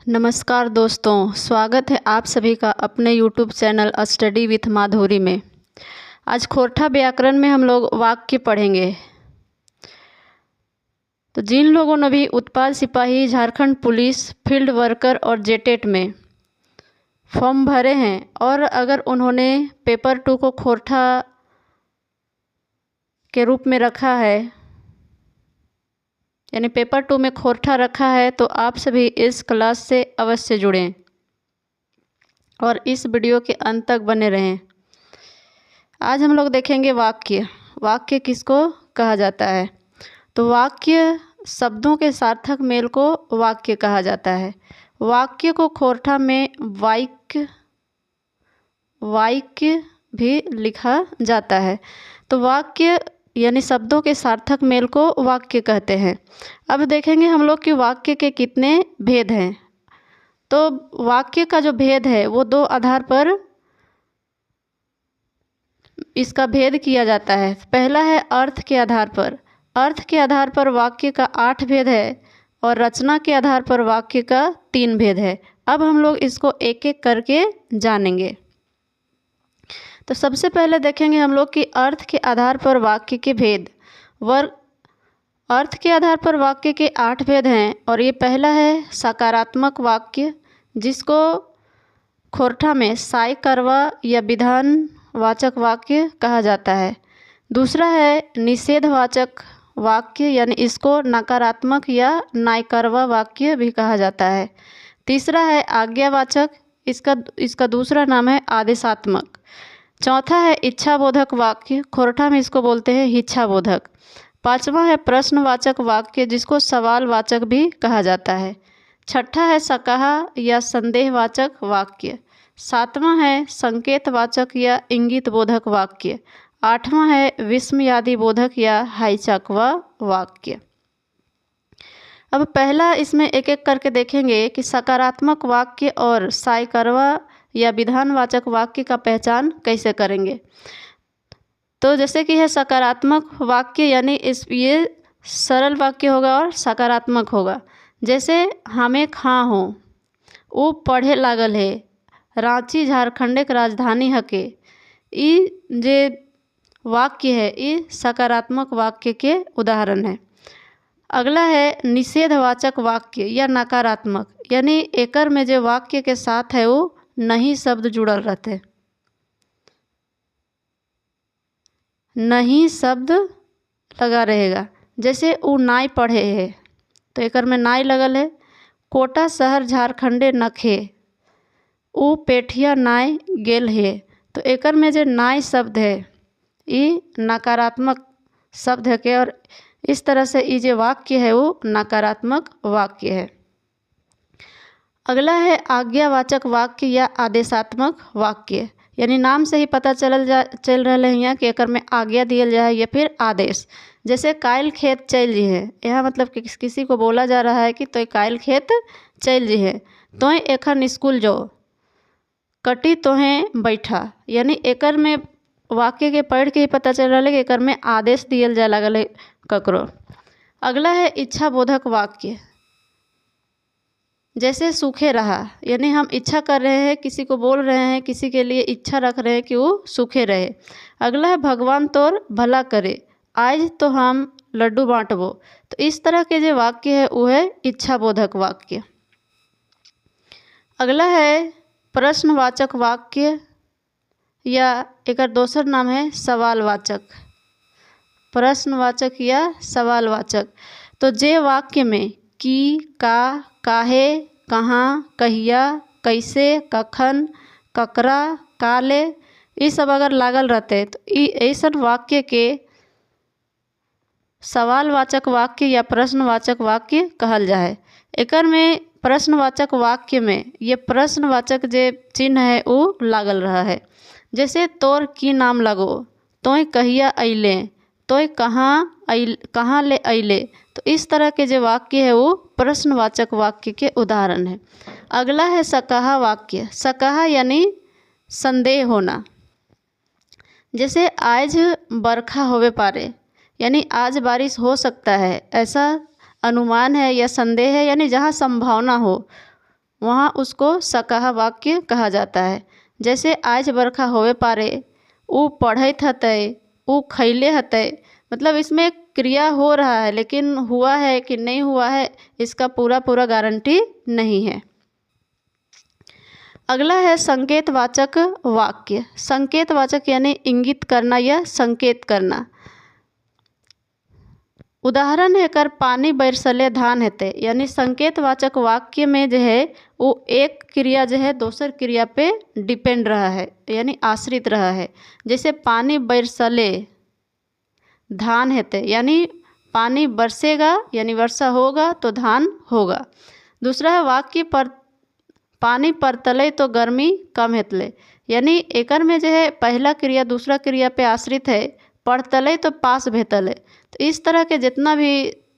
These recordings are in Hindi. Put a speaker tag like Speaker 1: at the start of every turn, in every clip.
Speaker 1: नमस्कार दोस्तों, स्वागत है आप सभी का अपने YouTube चैनल स्टडी विथ माधुरी में। आज खोरठा व्याकरण में हम लोग वाक्य पढ़ेंगे। तो जिन लोगों ने भी उत्पाद सिपाही, झारखंड पुलिस, फील्ड वर्कर और जेटेट में फॉर्म भरे हैं और अगर उन्होंने पेपर 2 को खोरठा के रूप में रखा है, यानी पेपर 2 में खोरठा रखा है, तो आप सभी इस क्लास से अवश्य जुड़ें और इस वीडियो के अंत तक बने रहें। आज हम लोग देखेंगे वाक्य। वाक्य किसको कहा जाता है? तो वाक्य शब्दों के सार्थक मेल को वाक्य कहा जाता है। वाक्य को खोरठा में वाक्य भी लिखा जाता है। तो वाक्य यानी शब्दों के सार्थक मेल को वाक्य कहते हैं। अब देखेंगे हम लोग कि वाक्य के कितने भेद हैं। तो वाक्य का जो भेद है वो 2 आधार पर इसका भेद किया जाता है। पहला है अर्थ के आधार पर। अर्थ के आधार पर वाक्य का 8 भेद है और रचना के आधार पर वाक्य का 3 भेद है। अब हम लोग इसको एक एक करके जानेंगे। तो सबसे पहले देखेंगे हम लोग कि अर्थ के आधार पर वाक्य के भेद। अर्थ के आधार पर वाक्य के 8 भेद हैं और ये पहला है सकारात्मक वाक्य, जिसको खोरठा में साई करवा या विधानवाचक वाक्य कहा जाता है। दूसरा है निषेधवाचक वाक्य, यानी इसको नकारात्मक या नायकरवा वाक्य भी कहा जाता है। तीसरा है आज्ञावाचक, इसका दूसरा नाम है आदेशात्मक। चौथा है इच्छाबोधक वाक्य, खोरठा में इसको बोलते हैं इच्छाबोधक। पांचवा है प्रश्नवाचक वाक्य, जिसको सवालवाचक भी कहा जाता है। छठा है सकाहा या संदेहवाचक वाक्य। सातवां है संकेतवाचक या इंगितबोधक वाक्य। आठवां है विस्मयादिबोधक या हाईचाकवा वाक्य। अब पहला इसमें एक एक करके देखेंगे कि सकारात्मक वाक्य और साईकरवा या विधानवाचक वाक्य का पहचान कैसे करेंगे। तो जैसे कि है सकारात्मक वाक्य, यानी ये सरल वाक्य होगा और सकारात्मक होगा। जैसे हमें खां हो, वो पढ़े लागल है, रांची झारखंड के राजधानी हके। ये जे वाक्य है ये सकारात्मक वाक्य के उदाहरण है। अगला है निषेधवाचक वाक्य या नकारात्मक, यानी एकर में जो वाक्य के साथ है वो नहीं शब्द जुड़ल रहते, नहीं शब्द लगा रहेगा। जैसे वो नाई पढ़े है तो एकर में नाई लगल है। कोटा शहर झारखंडे नखे, वो पेठिया नाई गेल है, तो एकर में जो नाई शब्द है ये नकारात्मक शब्द है के, और इस तरह से ये जो वाक्य है वो नकारात्मक वाक्य है। अगला है आज्ञावाचक वाक्य या आदेशात्मक वाक्य, यानी नाम से ही पता चल रहा है यहाँ कि एकर में आज्ञा दियल जाए या फिर आदेश। जैसे कायल खेत चल जी है, यह मतलब कि किसी को बोला जा रहा है कि तो कायल खेत चल जी है, तो एखन स्कूल जाओ, कटी तोहें बैठा, यानी एकर में वाक्य के पढ़ के ही पता चल रहा है कि एकर में आदेश दियल जाए लगल है ककरो। अगला है इच्छाबोधक वाक्य, जैसे सूखे रहा, यानी हम इच्छा कर रहे हैं, किसी को बोल रहे हैं, किसी के लिए इच्छा रख रहे हैं कि वो सूखे रहे। अगला है भगवान तोर भला करे, आज तो हम लड्डू बांटबो। तो इस तरह के जो वाक्य है वो है इच्छाबोधक वाक्य। अगला है प्रश्नवाचक वाक्य या एक दोसर नाम है सवालवाचक। प्रश्नवाचक या सवालवाचक, तो जे वाक्य में की, का, काहे, कहाँ, कहिया, कैसे, कखन, ककरा, काले, ये सब अगर लागल रहते तो ऐसा वाक्य के सवालवाचक वाक्य या प्रश्नवाचक वाक्य कहल जाए। एकर में प्रश्नवाचक वाक्य में ये प्रश्नवाचक जे चिन्ह है वो लागल रहा है। जैसे तोर की नाम लगो, तोय कहिया अइले, तोय कहाँ ले अइले, तो इस तरह के जो वाक्य है वो प्रश्नवाचक वाक्य के उदाहरण है। अगला है सकाहा वाक्य। सकाहा यानी संदेह होना, जैसे आज बरखा होवे पारे, यानी आज बारिश हो सकता है, ऐसा अनुमान है या संदेह है, यानी जहाँ संभावना हो वहाँ उसको सकहा वाक्य कहा जाता है। जैसे आज बरखा होवे पारे, ऊ पढ़त हतै, ऊ खैले हतै, मतलब इसमें क्रिया हो रहा है लेकिन हुआ है कि नहीं हुआ है इसका पूरा गारंटी नहीं है। अगला है संकेतवाचक वाक्य। संकेतवाचक यानी इंगित करना या संकेत करना। उदाहरण है कर पानी बरसले धान हेते, यानी संकेतवाचक वाक्य में जो है वो एक क्रिया जो है दूसर क्रिया पे डिपेंड रहा है यानी आश्रित रहा है। जैसे पानी बरसले धान हेते, यानी पानी बरसेगा यानी वर्षा होगा तो धान होगा। दूसरा है वाक्य पर पानी परतले तो गर्मी कम हेतले, यानी एकर में जो है पहला क्रिया दूसरा क्रिया पे आश्रित है, पढ़तले तो पास भेतले। तो इस तरह के जितना भी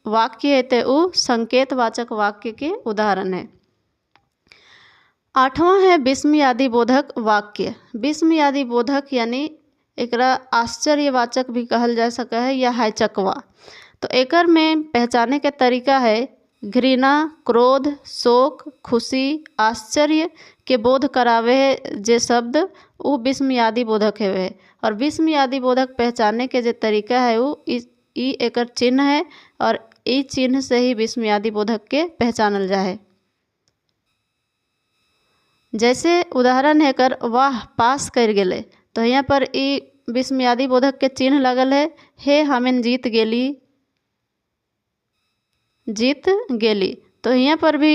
Speaker 1: वाक्य है तो वो संकेतवाचक वाक्य के उदाहरण है। आठवां है विस्मयादि बोधक वाक्य। विस्मयादि बोधक यानी एकरा आश्चर्यवाचक भी कहल जा सका है या हैचकवा। तो एकर में पहचाने के तरीका है घृणा, क्रोध, शोक, खुशी, आश्चर्य के बोध करावे है जे शब्द वो विस्मयादि बोधक है। और विस्मयादि बोधक पहचाने के जो तरीका है वो ई एकर चिन्ह है और ई चिन्ह से ही विस्मयादि बोधक के पहचानल जा है। जैसे उदाहरण है कर वाह पास कर गेले, तो यहाँ पर ई विस्मयादि बोधक के चिन्ह लगल है, हे हमें जीत गेली। तो यहाँ पर भी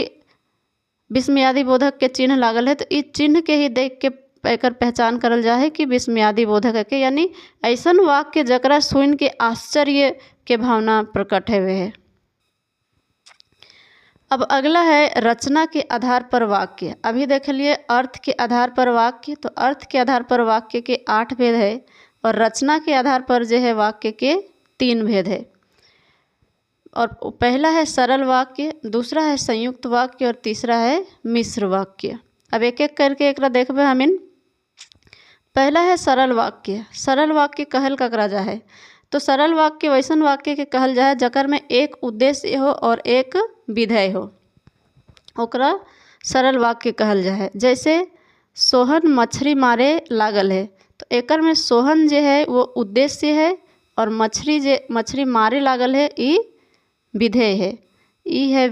Speaker 1: विस्मयादि बोधक के चिन्ह लागल है। तो इस चिन्ह के ही देख के एकर पहचान करल जा है कि विस्मयादि बोधक है के, यानी ऐसन वाक्य जकरा सुन के आश्चर्य के भावना प्रकट है। अब अगला है रचना के आधार पर वाक्य। अभी देख लिए अर्थ के आधार पर वाक्य, तो अर्थ के आधार पर वाक्य के 8 भेद है और रचना के आधार पर जो है वाक्य के 3 भेद है। और पहला है सरल वाक्य, दूसरा है संयुक्त वाक्य और तीसरा है मिश्र वाक्य। अब एक एक करके एकरा देखबे हमिन। पहला है सरल वाक्य। सरल वाक्य कहल ककरा जा है, तो सरल वाक्य वैसन वाक्य के कहल जा है जकर में एक उद्देश्य हो और एक विधेय हो, ओकरा सरल वाक्य कहल जा है। जैसे सोहन मछली मारे लागल है, तो एकर में सोहन जे है वो उद्देश्य है और मछली मारे लागल है ई विधेय है। ई है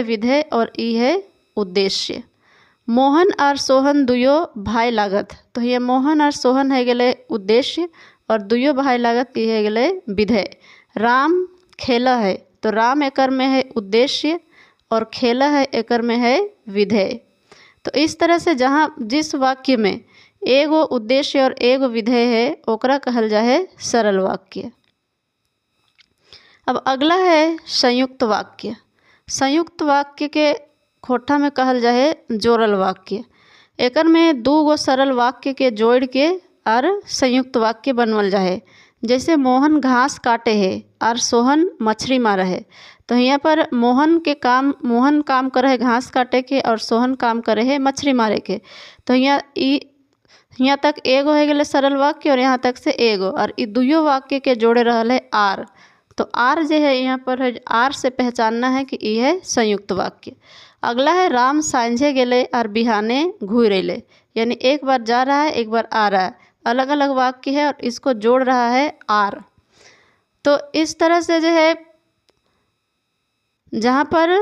Speaker 1: विधेय और ई है उद्देश्य। मोहन और सोहन दुयो भाई लागत, तो ये मोहन और सोहन है गेले उद्देश्य और दुयो भाई लागत ये है गेले विधेय। राम खेला है, तो राम एकर में है उद्देश्य और खेला है एकर में है विधेय। तो इस तरह से जहाँ जिस वाक्य में एगो उद्देश्य और एगो विधेय है ओकरा कहल जा है सरल वाक्य। अब अगला है संयुक्त वाक्य। संयुक्त वाक्य के खोटा में कहल जा है जोड़ल वाक्य। एकर में 2 गो सरल वाक्य के जोड़ के और संयुक्त वाक्य बनवल जा है। जैसे मोहन घास काटे है और सोहन मछली मारे है, तो यहाँ पर मोहन काम करे है घास काटे के और सोहन काम करे है मछली मारे के। तो यहाँ तक एगो है गेले सरल वाक्य और यहाँ तक से एगो, और ई दुयो वाक्य के जोड़े रहल है आर। तो आर जो है यहाँ पर है आर से पहचानना है कि ये है संयुक्त वाक्य। अगला है राम सांझे गेले और बिहाने घूर अले, यानी एक बार जा रहा है एक बार आ रहा है, अलग अलग वाक्य है और इसको जोड़ रहा है आर। तो इस तरह से जो है जहाँ पर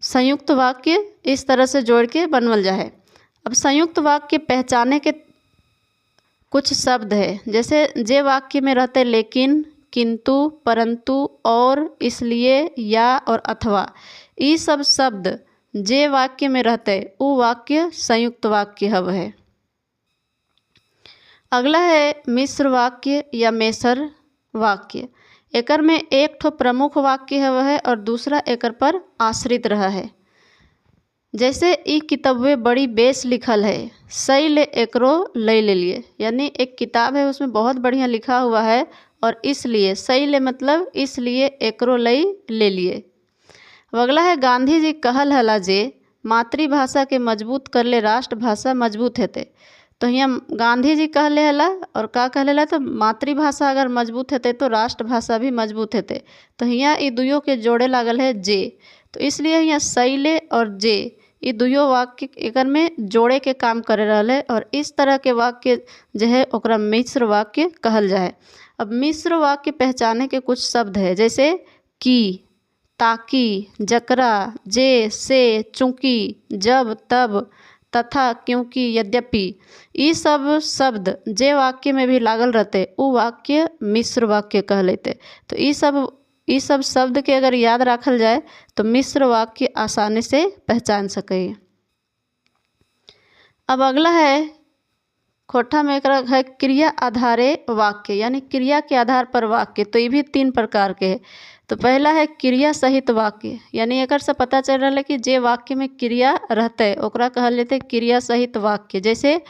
Speaker 1: संयुक्त वाक्य इस तरह से जोड़ के बनवल जा है। अब संयुक्त वाक्य पहचाने के कुछ शब्द है, जैसे जे वाक्य में रहते लेकिन, किंतु, परंतु, और, इसलिए, या और अथवा, ये सब शब्द जे वाक्य में रहते वो वाक्य संयुक्त वाक्य हव है। अगला है मिश्र वाक्य या मेसर वाक्य। एकर में एक ठो प्रमुख वाक्य हव है और दूसरा एकर पर आश्रित रहा है। जैसे ई किताबे बड़ी बेस लिखल है, सही ले एकरो ले लिए, यानी एक किताब है उसमें बहुत बढ़िया लिखा हुआ है और इसलिए सही ले मतलब इसलिए एकरो ले लिए। अगला है गांधी जी कहल हला जे मातृभाषा के मजबूत कर ले राष्ट्रभाषा मजबूत हेते। तो यहाँ गांधी जी कहले हला और का कहले हला, तो मातृभाषा अगर मजबूत हेते तो राष्ट्रभाषा भी मजबूत हेते। तो यहाँ ये दुइयों के जोड़े लागल है जे, तो इसलिए यहाँ सैले और जे ये दुइयों वाक्य एकर में जोड़े के काम करे रहले और इस तरह के वाक्य जो है ओकरा मिश्र वाक्य कहल जाए। अब मिश्र वाक्य पहचाने के कुछ शब्द है, जैसे की, ताकि, जकरा, जे, से, चूँकि, जब, तब, तथा, क्योंकि, यद्यपि। ये सब शब्द जे वाक्य में भी लागल रहते वो वाक्य मिश्र वाक्य कह लेते। तो ये सब शब्द के अगर याद रखल जाए तो मिश्र वाक्य आसानी से पहचान सके। अब अगला है खोटा में एक है क्रिया आधारे वाक्य, यानी क्रिया के आधार पर वाक्य। तो ये भी 3 प्रकार के है। तो पहला है क्रिया सहित वाक्य, यानी एक से पता चल रहा है कि जे वाक्य में क्रिया रहते ओकरा कहल लेते क्रिया सहित वाक्य। जैसे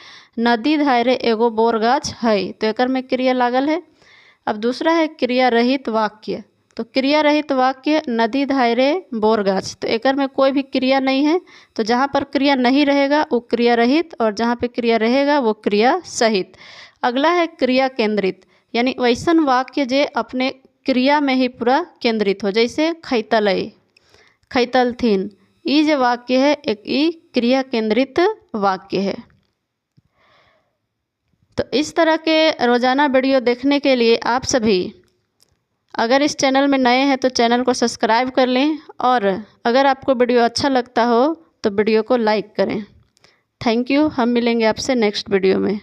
Speaker 1: नदी धारे एगो बोर गाछ है, तो एक में क्रिया लागल है। अब दूसरा है क्रिया रहित वाक्य, तो क्रिया रहित वाक्य नदी धारे बोर गाछ, तो एक में कोई भी क्रिया नहीं है। तो जहाँ पर क्रिया नहीं रहेगा वो क्रिया रहित और जहाँ पे क्रिया रहेगा वो क्रिया सहित। अगला है क्रिया केंद्रित, यानी वैसन वाक्य जे अपने क्रिया में ही पूरा केंद्रित हो। जैसे खैतलई, खैतलथिन, ये जो वाक्य है एक ई क्रिया केंद्रित वाक्य है। तो इस तरह के रोज़ाना वीडियो देखने के लिए आप सभी अगर इस चैनल में नए हैं तो चैनल को सब्सक्राइब कर लें और अगर आपको वीडियो अच्छा लगता हो तो वीडियो को लाइक करें। Thank you. हम मिलेंगे आपसे नेक्स्ट वीडियो में।